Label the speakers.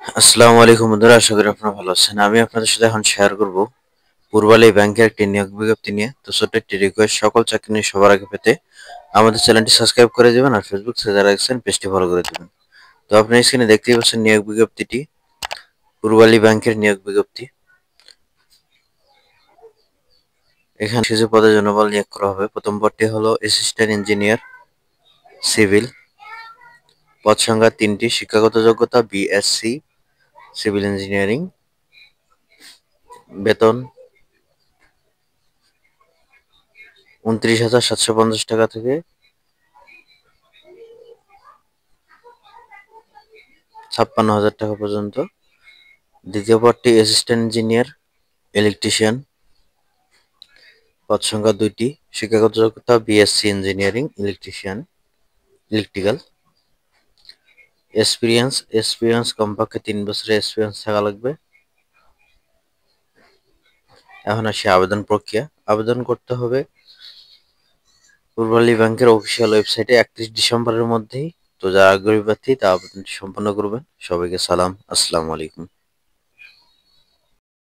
Speaker 1: আসসালামু আলাইকুম বন্ধুরা, আশা করি আপনারা ভালো আছেন। আমি আপনাদের সাথে এখন শেয়ার করব পূর্বালী ব্যাংকের একটি নিয়োগ বিজ্ঞপ্তি নিয়ে। তো ছোট্ট একটি রিকোয়েস্ট, সকল চাকরি নিয়ে সবার আগে পেতে আমাদের চ্যানেলটি সাবস্ক্রাইব করে দিবেন আর ফেসবুক থেকে যারা দেখছেন পেজটি ফলো করে দিবেন। তো আপনি স্ক্রিনে দেখতেই পাচ্ছেন নিয়োগ বিজ্ঞপ্তিটি, পূর্বালী ব্যাংকের নিয়োগ বিজ্ঞপ্তি। এখানে কিছু পদের জন্য বল নিয়োগ করা হবে। প্রথম পদটি হলো অ্যাসিস্ট্যান্ট ইঞ্জিনিয়ার সিভিল। পদ সংখ্যা 3টি। শিক্ষাগত যোগ্যতা বিএসসি সিভিল ইঞ্জিনিয়ারিং। বেতন 29,750 টাকা থেকে 56,000 টাকা পর্যন্ত। দ্বিতীয় পদটি অ্যাসিস্ট্যান্ট ইঞ্জিনিয়ার ইলেকট্রিশিয়ান। পদ সংখ্যা 2টি। শিক্ষাগত যোগ্যতা BSc engineering electrician electrical. Experience কমপক্ষে 3 বছরের এক্সপিরিয়েন্স থাকা লাগবে। এখন আসি আবেদন প্রক্রিয়া। আবেদন করতে হবে পূর্বালী ব্যাংকের অফিসিয়াল ওয়েবসাইটে 31 ডিসেম্বরের মধ্যেই। তো যারা আগ্রহী প্রার্থী তা আবেদনটি সম্পন্ন করবেন। সবাইকে সালাম, আসসালামু আলাইকুম।